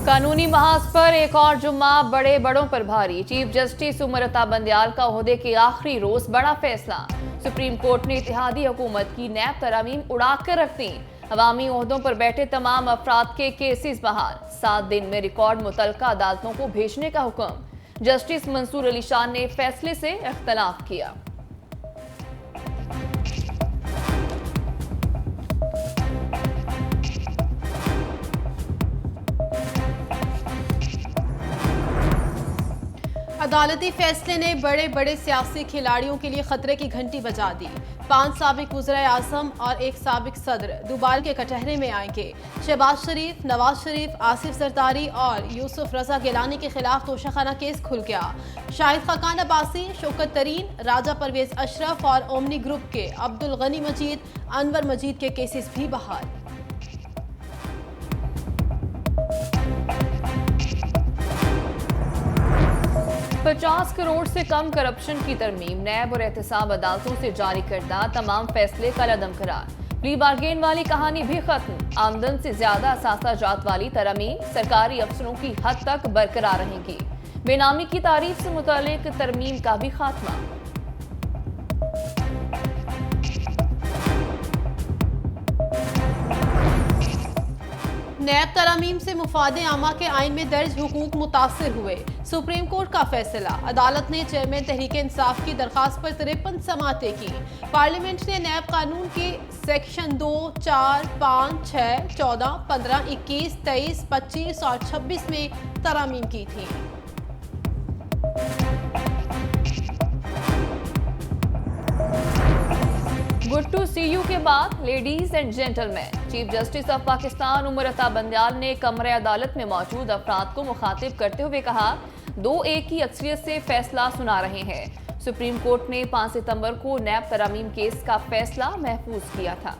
कानूनी महाज पर एक और जुम्मा बड़े बड़ों पर भारी। चीफ जस्टिस उमरता बंदयाल का ओहदे के आखिरी रोज बड़ा फैसला। सुप्रीम कोर्ट ने इत्तेहादी हुकूमत की नैब तरामीम उड़ा कर रख दी। अवामी ओहदों पर बैठे तमाम अफराद के केसेस बहाल। 7 दिन में रिकॉर्ड मुतल्लिका अदालतों को भेजने का हुक्म। जस्टिस मंसूर अली शाह ने फैसले से इख्तलाफ किया। अदालती फैसले ने बड़े बड़े सियासी खिलाड़ियों के लिए खतरे की घंटी बजा दी। 5 साबिक वज़ीर-ए-आज़म और एक साबिक सदर दोबारा के कटहरे में आएंगे। शहबाज शरीफ, नवाज शरीफ, आसिफ जरदारी और यूसुफ रजा गिलानी के खिलाफ तोशाखाना केस खुल गया। शाहिद खाकान अब्बासी, शौकत तरीन, राजा परवेज अशरफ और ओमनी ग्रुप के अब्दुल गनी मजीद, अनवर मजीद के केसेस भी बहाल। $50 करोड़ से कम करप्शन की तरमीम। नैब और एहतसाब अदालतों से जारी करदा तमाम फैसले कलअदम करार। प्ली बार्गेन वाली कहानी भी खत्म। आमदन से ज्यादा असासा जात वाली तरमीम सरकारी अफसरों की हद तक बरकरार रहेंगी। बेनामी की तारीफ से मुतालिक तरमीम का भी खात्मा। नैब तरामीम से मुफादे आमा के आइन में दर्ज हुकूक मुतासर हुए। सुप्रीम कोर्ट का फैसला। अदालत ने चेयरमैन तहरीक इंसाफ की दरखास्त पर 53 समातें की। पार्लियामेंट ने नैब कानून के सेक्शन 2, 4, 5, 6, 14, 15, 21, 23, 25 और 26 में तरामीम की थी। गुड टू सी यू के बाद ladies and gentleman. Chief justice of Pakistan Umar Ata Bandial ने कमरे अदालत में मौजूद अफराद को मुखातिब करते हुए कहा, 2-1 की अक्सरियत से फैसला सुना रहे हैं। सुप्रीम कोर्ट ने 5 सितंबर को नैब तरामीम केस का फैसला महफूज किया था।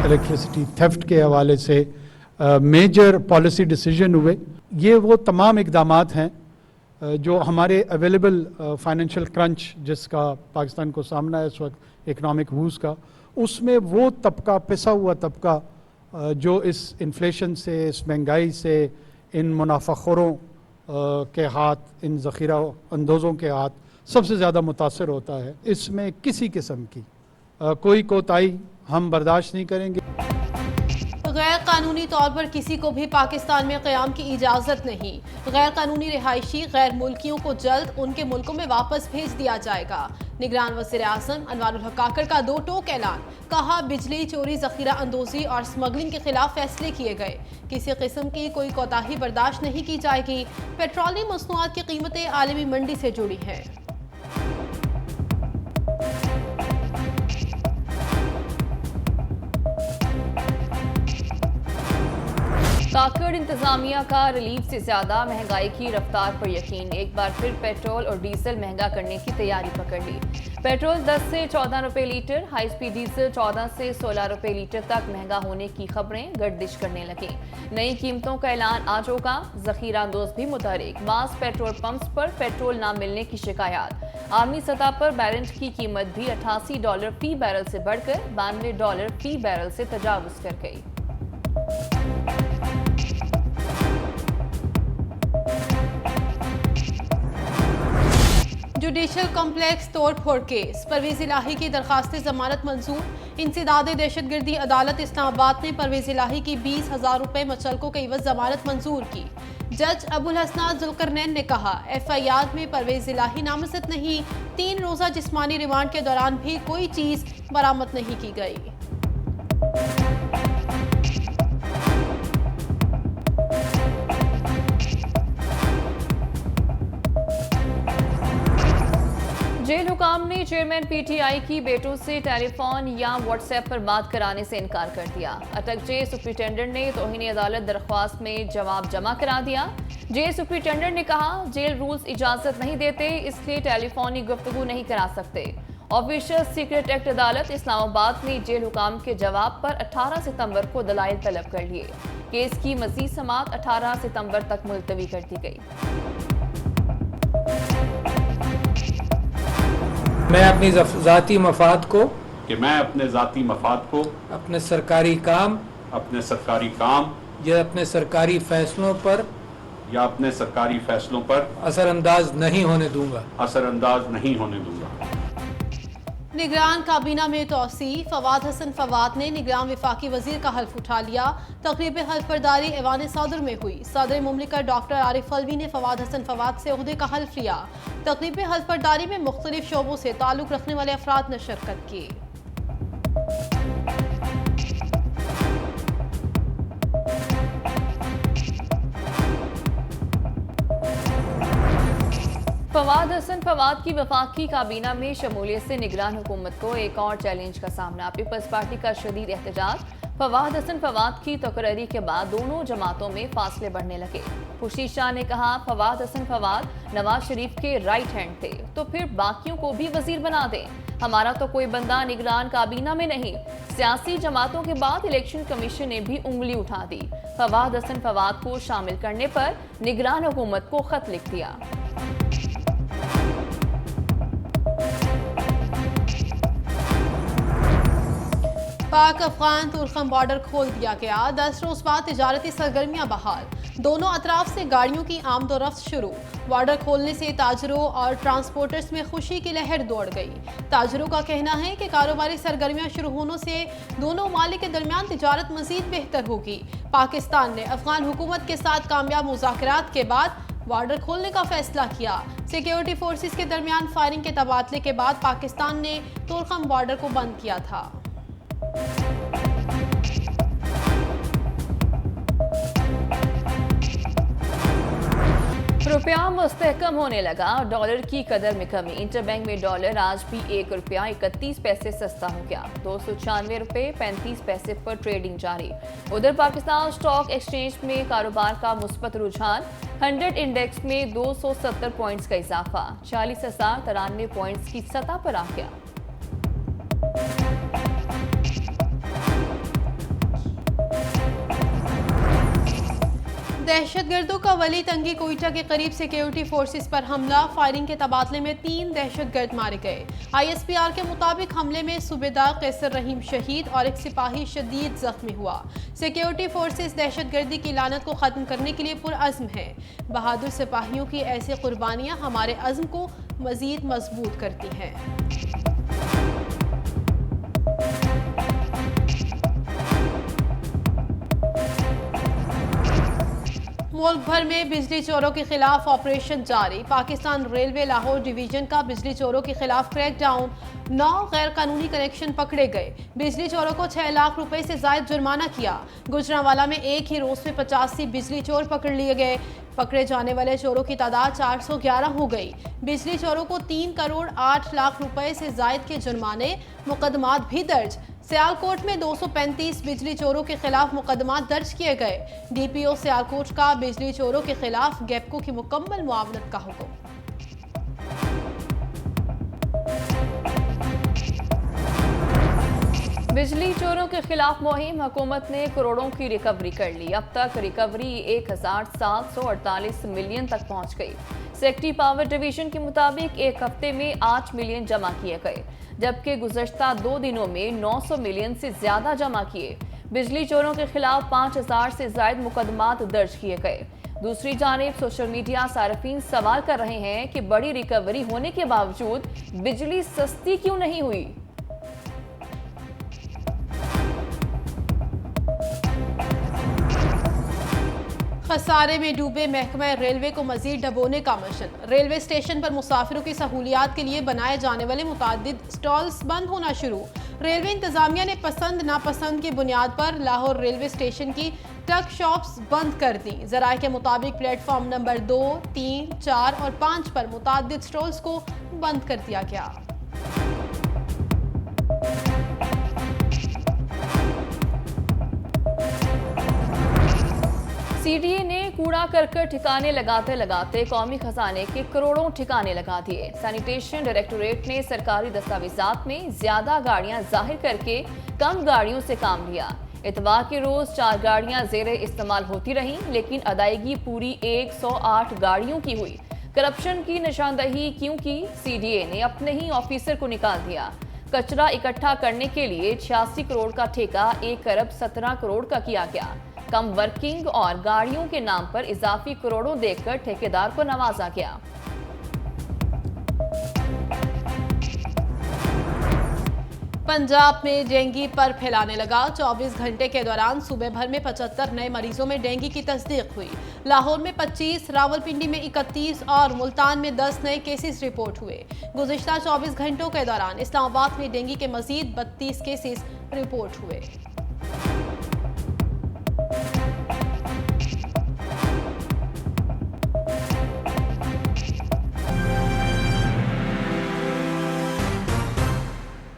इलेक्ट्रिसिटी थेफ्ट के हवाले से मेजर पॉलिसी डिसीजन हुए। ये वो तमाम इकदामात हैं जो हमारे अवेलेबल फाइनेंशियल क्रंच जिसका पाकिस्तान को सामना है इस वक्त इकनॉमिक वूज का, उसमें वो तबका, पिसा हुआ तबका जो इस इन्फ्लेशन से, इस महंगाई से, इन मुनाफाखोरों के हाथ, इन ज़ख़ीरा अंदोज़ों के हाथ सबसे ज़्यादा मुतासर होता है। इसमें किसी किस्म की कोई कोताही हम बर्दाश्त नहीं करेंगे। गैर कानूनी तौर पर किसी को भी पाकिस्तान में क़याम की इजाज़त नहीं। गैर कानूनी रिहायशी गैर मुल्कियों को जल्द उनके मुल्कों में वापस भेज दिया जाएगा। निगरान वज़ीर-ए-आज़म अनवारुल हक काकर का 2 टोक ऐलान। कहा, बिजली चोरी, ज़ख़ीरा अंदोज़ी और स्मगलिंग के खिलाफ फैसले किए गए। किसी किस्म की कोई कोताही बर्दाश्त नहीं की जाएगी। पेट्रोलियम मसनूआत की कीमतें आलमी मंडी से जुड़ी हैं। काकड़ इंतजामिया का रिलीफ से ज्यादा महंगाई की रफ्तार पर यकीन। एक बार फिर पेट्रोल और डीजल महंगा करने की तैयारी पकड़ ली। पेट्रोल 10 से 14 रुपए लीटर, हाई स्पीड डीजल 14 से 16 रुपए लीटर तक महंगा होने की खबरें गर्दिश करने लगी। नई कीमतों का ऐलान आज होगा। जखीरा अंदोज भी मुतहरिक। मास पेट्रोल पंप्स पर पेट्रोल न मिलने की शिकायत। आलमी सतह पर बैरेंट की कीमत भी $88 फी बैरल से बढ़कर $92 फी बैरल से तजावुज कर गई। जुडिशल कॉम्प्लेक्स तोड़-फोड़ केस। परवेज इलाही की दरखास्त जमानत मंजूर। इंसदाद दहशतगर्दी अदालत इस्लामाबाद ने परवेज इलाही की 20,000 रुपए मुचलकों के एवज जमानत मंजूर की। जज अबुल हसनात जुल्करनैन ने कहा, FIR में परवेज इलाही नामजद नहीं। 3 रोजा जिस्मानी रिमांड के दौरान भी कोई चीज बरामद नहीं की गई। जेल हुकाम ने चेयरमैन PTI की बेटों से टेलीफोन या व्हाट्सएप पर बात कराने से इनकार कर दिया। अटक जे सुप्रिंटेंडेंट ने तौहीन अदालत दरख्वास्त में जवाब जमा करा दिया। जे सुप्रिंटेंडेंट ने कहा, जेल रूल्स इजाजत नहीं देते, इसलिए टेलीफोनी गुफ्तगू नहीं करा सकते। ऑफिशियल सीक्रेट एक्ट अदालत इस्लामाबाद ने जेल हुकाम के जवाब पर 18 सितंबर को दलाइल तलब कर लिए। केस की मजीद समाअत 18 सितंबर तक मुलतवी कर दी गई। मैं अपनी ज़ाती मफाद को कि मैं अपने ज़ाती मफाद को अपने सरकारी काम या अपने सरकारी फैसलों पर असरअंदाज नहीं होने दूंगा। निगरान काबीना में तौसी फवाद हसन फवाद ने निगरान वफाकी वजीर का हल्फ उठा लिया। तकरीब हल्फ बर्दारी ऐवान सदर में हुई। सदर मुमलिकत डॉक्टर आरिफ अलवी ने फवाद हसन फवाद से ओहदे का हल्फ लिया। तकरीब हल्फ बर्दारी में मुख्तलिफ शोबों से ताल्लुक रखने वाले अफराद ने शिरकत की। फवाद हसन फवाद की वफाकी काबीना में शमूलियत से निगरान हुकूमत को एक और चैलेंज का सामना। पीपल्स पार्टी का शदीद एहतजाज। फवाद हसन फवाद की तकरीरी के बाद दोनों जमातों में फासले बढ़ने लगे। खुर्शीद शाह ने कहा, फवाद हसन फवाद नवाज शरीफ के राइट हैंड थे तो फिर बाकियों को भी वजीर बना दें। हमारा तो कोई बंदा निगरान काबीना में नहीं। सियासी जमातों के बाद इलेक्शन कमीशन ने भी उंगली उठा दी। फवाद हसन फवाद को शामिल करने पर निगरान हुकूमत को खत लिख दिया। पाक अफगान तुर्कम बॉर्डर खोल दिया गया। 10 रोज बाद तिजारती सरगर्मियां बहाल। दोनों अतराफ से गाड़ियों की आमदोरफ्त शुरू। बॉर्डर खोलने से ताजरों और ट्रांसपोर्टर्स में खुशी की लहर दौड़ गई। ताजरों का कहना है कि कारोबारी सरगर्मियां शुरू होने से दोनों मालिक के दरमियान तिजारत मजीद बेहतर होगी। पाकिस्तान ने अफगान हुकूमत के साथ कामयाब मुज़ाकरात के बाद बॉर्डर खोलने का फैसला किया। सिक्योरिटी फोर्सेस के दरमियान फायरिंग के तबादले के बाद पाकिस्तान ने तुर्कम बॉर्डर को बंद किया था। रुपया मुस्तहकम होने लगा। डॉलर की कदर में कमी। इंटरबैंक में डॉलर आज भी ₹1.31 सस्ता हो गया। 296 रुपये 35 पैसे पर ट्रेडिंग जारी। उधर पाकिस्तान स्टॉक एक्सचेंज में कारोबार का मुस्बत रुझान। 100 इंडेक्स में 270 पॉइंट्स का इजाफा 40,093 पॉइंट्स की सतह पर आ गया। दहशतगर्दों का वली तंगी कोयटा के करीब सिक्योरिटी फोर्सेस पर हमला। फायरिंग के तबादले में 3 दहशतगर्द मारे गए। ISPR के मुताबिक हमले में सूबेदार कैसर रहीम शहीद और एक सिपाही शदीद जख्मी हुआ। सिक्योरिटी फोर्सेस दहशतगर्दी की लानत को खत्म करने के लिए पुरअज़्म है। बहादुर सिपाहियों की ऐसी कुर्बानियां हमारे अज़्म को मजीद मजबूत करती हैं। मुल्क भर में बिजली चोरों के खिलाफ ऑपरेशन जारी। पाकिस्तान रेलवे लाहौर डिवीजन का बिजली चोरों के खिलाफ क्रैकडाउन। 9 गैर कानूनी कनेक्शन पकड़े गए। बिजली चोरों को 6 लाख रुपए से जायद जुर्माना किया। गुजरांवाला में एक ही रोज में 85 बिजली चोर पकड़ लिए गए। पकड़े जाने वाले चोरों की तादाद 411 हो गई। बिजली चोरों को 3 करोड़ 8 लाख रुपए से जायद के जुर्माने, मुकदमात भी दर्ज। सियालकोट में 235 बिजली चोरों के खिलाफ मुकदमात दर्ज किए गए। DPO सियालकोट का बिजली चोरों के खिलाफ गैपको की मुकम्मल मुआवनत का हुक्म। बिजली चोरों के खिलाफ मुहिम। हुकूमत ने करोड़ों की रिकवरी कर ली। अब तक रिकवरी 1748 मिलियन तक पहुंच गई। सेक्रेटरी पावर डिवीजन के मुताबिक एक हफ्ते में 8 मिलियन जमा किए गए, जबकि गुज़श्ता 2 दिनों में 900 मिलियन से ज्यादा जमा किए। बिजली चोरों के खिलाफ 5000 से ज्यादा मुकदमात दर्ज किए गए। दूसरी जानिब सोशल मीडिया सार्फिन सवाल कर रहे हैं कि बड़ी रिकवरी होने के बावजूद बिजली सस्ती क्यों नहीं हुई। खसारे में डूबे महकमा रेलवे को मजीद डबोने का मिशन। रेलवे स्टेशन पर मुसाफिरों की सहूलियात के लिए बनाए जाने वाले मुतादिद स्टॉल्स बंद होना शुरू। रेलवे इंतजामिया ने पसंद नापसंद की बुनियाद पर लाहौर रेलवे स्टेशन की ट्रक शॉप्स बंद कर दी। जराये के मुताबिक प्लेटफॉर्म नंबर 2, 3, 4 और 5 पर मुतादिद स्टॉल्स को बंद कर दिया गया। CDA ने कूड़ा करकट ठिकाने लगाते लगाते कौमी खजाने के करोड़ों ठिकाने लगा दिए। सैनिटेशन डायरेक्टोरेट ने सरकारी दस्तावेजात में ज्यादा गाड़ियां जाहिर करके कम गाड़ियों से काम लिया। इतवार के रोज 4 गाड़ियां जेरे इस्तेमाल होती रहीं, लेकिन अदायगी पूरी 108 गाड़ियों की हुई। करप्शन की निशानदही क्यों की? सीडीए ने अपने ही ऑफिसर को निकाल दिया। कचरा इकट्ठा करने के लिए 86 करोड़ का ठेका 1 अरब 17 करोड़ का किया गया। कम वर्किंग और गाड़ियों के नाम पर इजाफी करोड़ों देकर ठेकेदार को नवाजा गया। पंजाब में डेंगू पर फैलाने लगा। 24 घंटे के दौरान सूबे भर में 75 नए मरीजों में डेंगू की तस्दीक हुई। लाहौर में 25, रावलपिंडी में 31 और मुल्तान में 10 नए केसेस रिपोर्ट हुए। गुज़िश्ता 24 घंटों के दौरान इस्लामाबाद में डेंगू के मजीद 32 केसेस रिपोर्ट हुए।